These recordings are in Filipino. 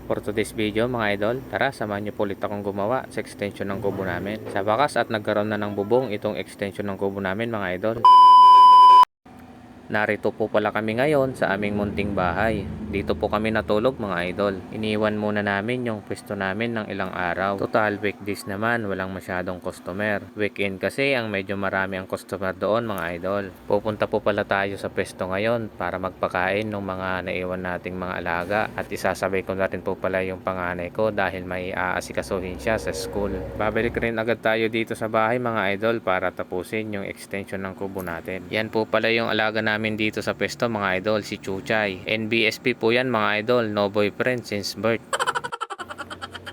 For today's video mga idol, tara samahan niyo po ulit akong gumawa sa extension ng kubo namin. Sa wakas at nagkaroon na ng bubong itong extension ng kubo namin mga idol. Narito po pala kami ngayon sa aming munting bahay. Dito po kami natulog mga idol. Iniwan muna namin yung pwesto namin ng ilang araw. Total weekdays naman, walang masyadong customer. Weekend kasi ang medyo marami ang customer doon mga idol. Pupunta po pala tayo sa pwesto ngayon para magpakain ng mga naiwan nating mga alaga. At isasabay ko na rin po pala yung panganay ko dahil may aasikasuhin siya sa school. Babalik rin agad tayo dito sa bahay mga idol para tapusin yung extension ng kubo natin. Yan po pala yung alaga namin dito sa pwesto mga idol, si Chuchay. NBSP po yan mga idol, no boyfriend since birth.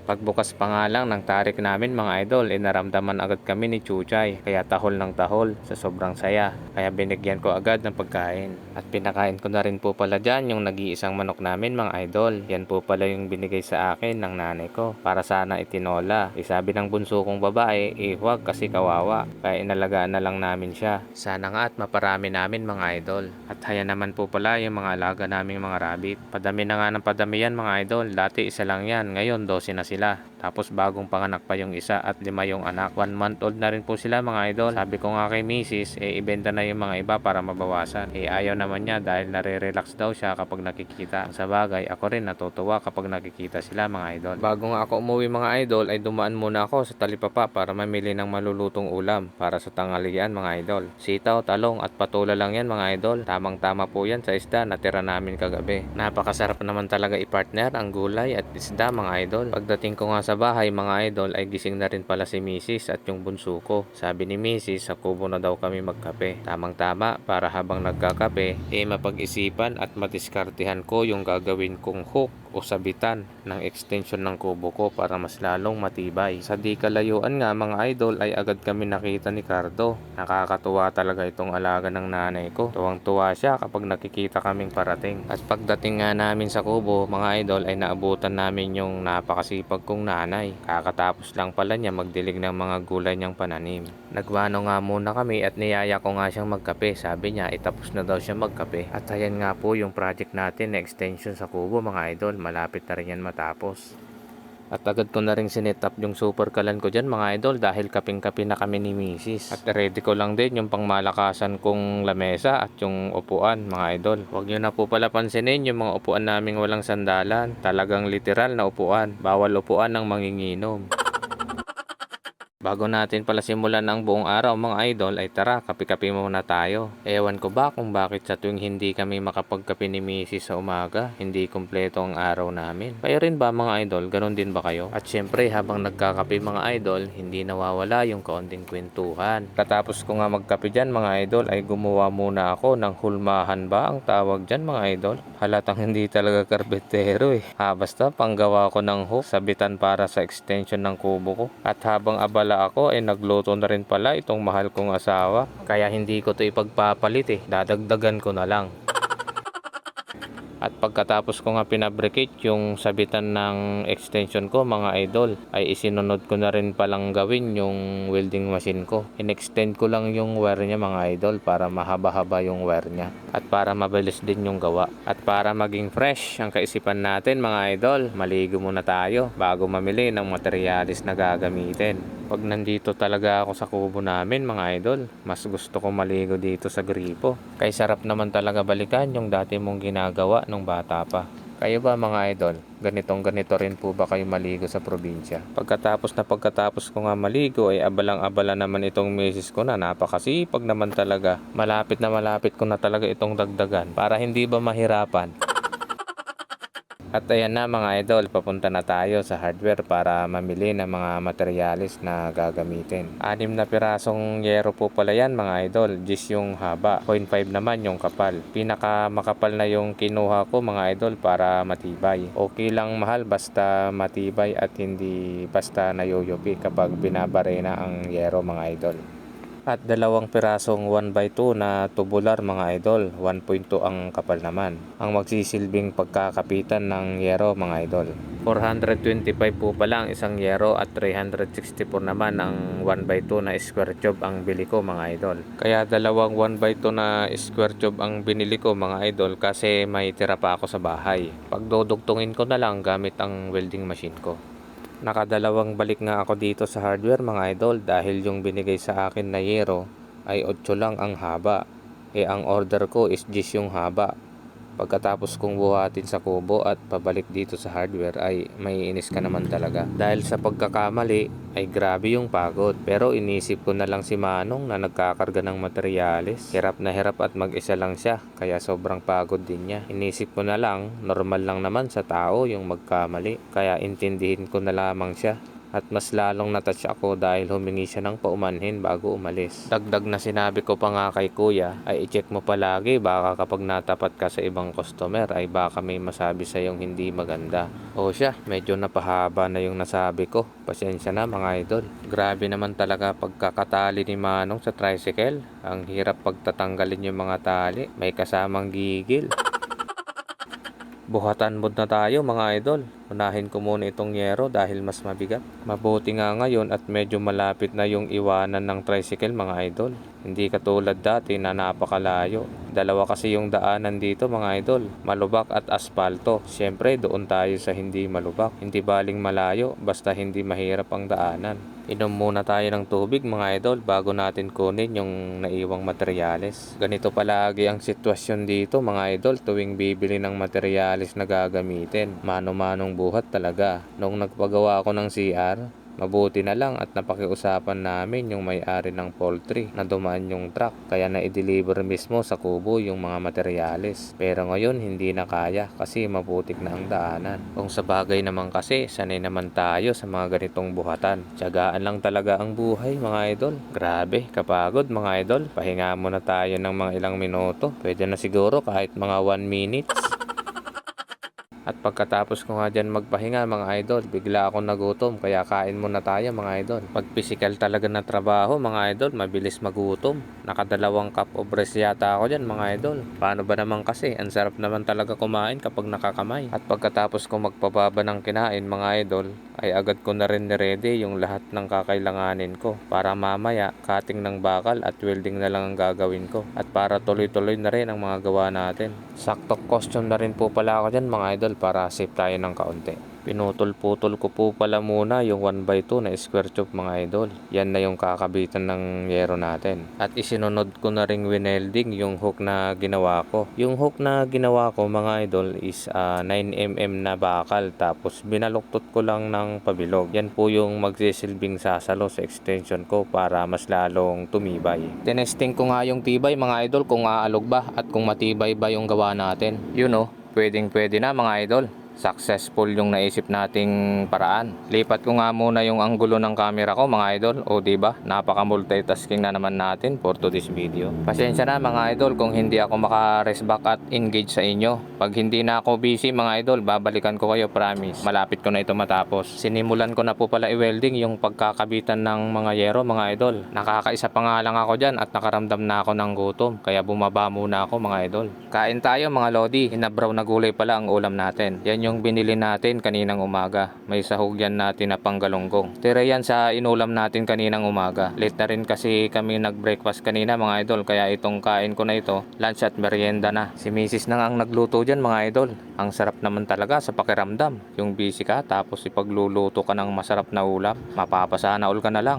Pagbukas pa nga lang ng tarik namin mga idol, naramdaman agad kami ni Chuchay. Kaya tahol ng tahol sa sobrang saya. Kaya binigyan ko agad ng pagkain. At pinakain ko na rin po pala dyan yung nag-iisang manok namin mga idol. Yan po pala yung binigay sa akin ng nanay ko para sana itinola. Sabi ng bunso kong babae, huwag kasi kawawa. Kaya inalagaan na lang namin siya. Sana nga at maparami namin mga idol. At haya naman po pala yung mga alaga naming mga rabbit. Padami na nga ng padami yan mga idol. Dati isa lang yan, ngayon 12 na sila. Tapos bagong panganak pa yung isa at 5 yung anak. 1 month old na rin po sila mga idol. Sabi ko nga kay Mrs. ibenta na yung mga iba para mabawasan. Ayaw naman niya dahil nare-relax daw siya kapag nakikita. Sa bagay, ako rin natutuwa kapag nakikita sila mga idol. Bago nga ako umuwi mga idol ay dumaan muna ako sa talipapa para mamili ng malulutong ulam para sa tanghalian mga idol. Sitaw, talong at patula lang yan mga idol. Tamang tama po yan sa isda na tira namin kagabi. Napakasarap naman talaga i-partner ang gulay at isda mga idol. Pagdating ko nga sa bahay mga idol ay gising na rin pala si Mrs. at yung bunso ko. Sabi ni Mrs. sa kubo na daw kami magkape. Tamang tama para habang nagkakape mapag-isipan at madiskartehan ko yung gagawin kong hook o sabitan ng extension ng kubo ko para mas lalong matibay. Sa di kalayuan nga mga idol ay agad kami nakita ni Cardo. Nakakatuwa talaga itong alaga ng nanay ko. Tuwang-tuwa siya kapag nakikita kaming parating. At pagdating nga namin sa kubo mga idol ay naabutan namin yung napakasipag kong nanay. Kakatapos lang pala niya magdilig ng mga gulay niyang pananim. Nagwano nga muna kami at niyaya ko nga siyang magkape. Sabi niya itapos na daw siya magkape. At ayan nga po yung project natin na extension sa kubo mga idol. Malapit na rin yan matapos. At agad ko na rin sinetap yung super kalan ko dyan mga idol dahil kaping-kapi na kami ni Mrs. At ready ko lang din yung pangmalakasan kong lamesa at yung upuan mga idol. Huwag nyo na po pala pansinin yung mga upuan naming walang sandalan. Talagang literal na upuan. Bawal upuan ng manginginom. Bago natin pala simulan ang buong araw mga idol ay tara kape-kape muna tayo. Ewan ko ba kung bakit sa tuwing hindi kami makapagkape ni Mrs. sa umaga, hindi kumpleto ang araw namin. Kayo rin ba mga idol? Ganon din ba kayo? At syempre habang nagkakape mga idol, hindi nawawala yung kaunting kwentuhan. Katapos ko nga magkape dyan mga idol ay gumawa muna ako ng hulmahan ba ang tawag dyan mga idol? Halatang hindi talaga karbetero basta panggawa ko ng hook, sabitan para sa extension ng kubo ko. At habang abala ako ay nagluto na rin pala itong mahal kong asawa. Kaya hindi ko to ipagpapalit dadagdagan ko na lang. At pagkatapos ko nga pinabricate yung sabitan ng extension ko mga idol ay isinunod ko na rin palang gawin yung welding machine ko. In-extend ko lang yung wire niya mga idol para mahaba-haba yung wire niya. At para mabilis din yung gawa. At para maging fresh ang kaisipan natin mga idol, maligo muna tayo bago mamili ng materialis na gagamitin. Pag nandito talaga ako sa kubo namin mga idol, mas gusto ko maligo dito sa gripo. Kaya sarap naman talaga balikan yung dati mong ginagawa nung bata pa. Kayo ba mga idol? Ganito rin po ba kayo maligo sa probinsya? Pagkatapos ko nga maligo ay abalang-abala naman itong misis ko na napakasipag naman talaga. Malapit ko na talaga itong dagdagan para hindi ba mahirapan. At ayan na mga idol, papunta na tayo sa hardware para mamili ng mga materialis na gagamitin. 6 na pirasong yero po pala yan mga idol, gis yung haba, 0.5 naman yung kapal. Pinaka makapal na yung kinuha ko mga idol para matibay. Okay lang mahal basta matibay at hindi basta nayuyupi kapag binabare na ang yero mga idol. At 2 pirasong 1x2 na tubular mga idol, 1.2 ang kapal naman. Ang magsisilbing pagkakapitan ng yero mga idol. 425 po pala ang isang yero at 364 naman ang 1x2 na square tube ang bili ko mga idol. Kaya dalawang 1x2 na square tube ang binili ko mga idol kasi may tira pa ako sa bahay. Pagdudugtungin ko na lang gamit ang welding machine ko. Nakadalawang balik nga ako dito sa hardware mga idol dahil yung binigay sa akin na yero ay 8 lang ang haba. Ang order ko is 10 yung haba. Pagkatapos kong buhatin sa kubo at pabalik dito sa hardware ay may inis ka naman talaga. Dahil sa pagkakamali ay grabe yung pagod. Pero inisip ko na lang si Manong na nagkakarga ng materyales. Hirap na hirap at mag-isa lang siya kaya sobrang pagod din niya. Inisip ko na lang normal lang naman sa tao yung magkamali. Kaya intindihin ko na lamang siya. At mas lalong natouch ako dahil humingi siya ng paumanhin bago umalis. Dagdag na sinabi ko pa nga kay kuya ay i-check mo palagi baka kapag natapat ka sa ibang customer ay baka may masabi sa yung hindi maganda. O siya, medyo napahaba na yung nasabi ko. Pasensya na mga idol. Grabe naman talaga pagkakatali ni Manong sa tricycle. Ang hirap pagtatanggalin yung mga tali. May kasamang gigil. Buhatan mode na tayo mga idol. Unahin ko muna itong yero dahil mas mabigat. Mabuti nga ngayon at medyo malapit na yung iwanan ng tricycle mga idol. Hindi katulad dati na napakalayo. Dalawa kasi yung daanan dito mga idol. Malubak at aspalto. Siyempre doon tayo sa hindi malubak. Hindi baling malayo basta hindi mahirap ang daanan. Inom muna tayo ng tubig mga idol bago natin kunin yung naiwang materyales. Ganito palagi ang sitwasyon dito mga idol tuwing bibili ng materyales na gagamitin. Mano-manong buhat talaga. Nung nagpagawa ako ng CR, mabuti na lang at napakiusapan namin yung may-ari ng poultry na dumaan yung truck kaya na-i-deliver mismo sa kubo yung mga materyales. Pero ngayon hindi na kaya kasi maputik na ang daanan. Kung sa bagay naman kasi sanay naman tayo sa mga ganitong buhatan. Tiyagaan lang talaga ang buhay mga idol. Grabe, kapagod mga idol. Pahinga muna tayo ng mga ilang minuto. Pwede na siguro kahit mga 1 minutes. At pagkatapos ko nga dyan magpahinga mga idol, bigla akong nagutom kaya kain muna tayo mga idol. Pag physical talaga na trabaho mga idol, mabilis magutom. Nakadalawang cup of rice yata ako dyan mga idol. Paano ba naman kasi, ang sarap naman talaga kumain kapag nakakamay. At pagkatapos ko magpababa ng kinain mga idol, ay agad ko na rin ni-ready yung lahat ng kakailanganin ko. Para mamaya, cutting ng bakal at welding na lang ang gagawin ko. At para tuloy-tuloy na rin ang mga gawa natin. Sakto costume na rin po pala ako dyan mga idol para save tayo ng kaunti. Pinutol-putol ko po pala muna yung 1x2 na square tube mga idol. Yan na yung kakabitan ng yero natin. At isinunod ko na ring winelding yung hook na ginawa ko. Yung hook na ginawa ko mga idol is 9mm na bakal tapos binaluktot ko lang ng pabilog. Yan po yung magsisilbing sasalo sa extension ko para mas lalong tumibay. Tinesting ko nga yung tibay mga idol kung aalog ba at kung matibay ba yung gawa natin. Pwedeng pwede na mga idol. Successful yung naisip nating paraan. Lipat ko nga muna yung anggulo ng camera ko mga idol. O diba, napaka multitasking na naman natin for today's video. Pasensya na mga idol kung hindi ako maka-rest back at engage sa inyo. Pag hindi na ako busy mga idol, babalikan ko kayo, promise. Malapit ko na ito matapos. Sinimulan ko na po pala i-welding yung pagkakabitan ng mga yero mga idol. Nakakaisa pa nga lang ako dyan at nakaramdam na ako ng gutom. Kaya bumaba muna ako mga idol. Kain tayo mga lodi. Hinabraw na gulay pala ang ulam natin. Yan yung binili natin kaninang umaga. May sahog yan natin na panggalonggong. Tira yan sa inulam natin kaninang umaga. Late na rin kasi kami nag-breakfast kanina mga idol. Kaya itong kain ko na ito, lunch at merienda na. Si Mrs. nang ang nagluto dyan mga idol. Ang sarap naman talaga sa pakiramdam. Yung busy ka tapos ipagluluto ka ng masarap na ulam. Mapapasana all ka na lang.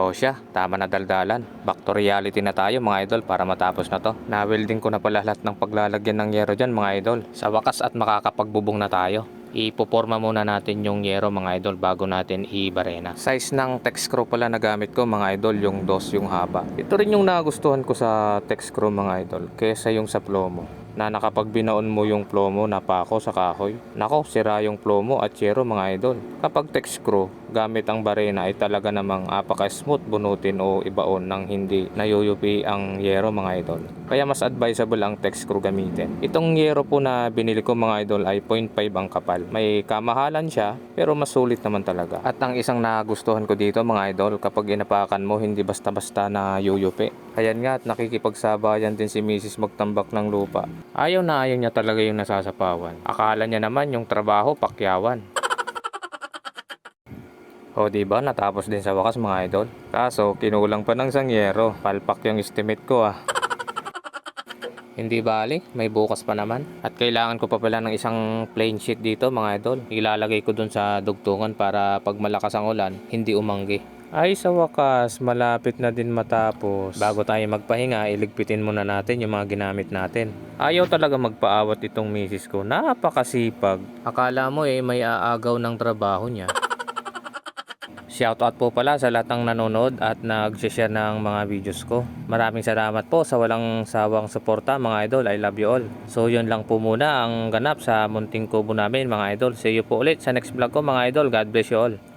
O siya, tama na daldalan. Back to reality na tayo mga idol para matapos na to. Na-welding ko na pala lahat ng paglalagyan ng yero dyan mga idol. Sa wakas at makakapagbubong na tayo. Ipoporma muna natin yung yero mga idol bago natin i-barena. Size ng text screw pala na gamit ko mga idol, yung dos yung haba. Ito rin yung nagustuhan ko sa text screw mga idol kesa yung sa plomo. Na nakapag binaon mo yung plomo na pako sa kahoy, nako sira yung plomo at yero mga idol. Kapag text screw, gamit ang barena ay talaga namang apaka-smooth bunutin o ibaon ng hindi nayuyupi ang yero mga idol. Kaya mas advisable ang text screw gamitin. Itong yero po na binili ko mga idol ay 0.5 ang kapal. May kamahalan siya pero mas sulit naman talaga. At ang isang nagustuhan ko dito mga idol, kapag inapakan mo hindi basta-basta na yuyupi. Ayan nga at nakikipagsabayan din si Mrs. magtambak ng lupa. Ayaw na ayaw niya talaga yung nasasapawan. Akala niya naman yung trabaho pakyawan. O diba natapos din sa wakas mga idol. Kaso kinulang pa ng sangyero. Palpak yung estimate ko ah. Hindi bali, may bukas pa naman. At kailangan ko pa pala ng isang plain sheet dito mga idol. Ilalagay ko dun sa dugtungan para pag malakas ang ulan, hindi umanggi. Ay sa wakas, malapit na din matapos. Bago tayo magpahinga, iligpitin muna natin yung mga ginamit natin. Ayaw talaga magpaawat itong misis ko. Napakasipag. Akala mo may aagaw ng trabaho niya. Shoutout po pala sa lahat ng nanonood at nag-share ng mga videos ko. Maraming salamat po sa walang sawang suporta mga idol. I love you all. So yun lang po muna ang ganap sa munting kubo namin mga idol. See you po ulit sa next vlog ko mga idol. God bless you all.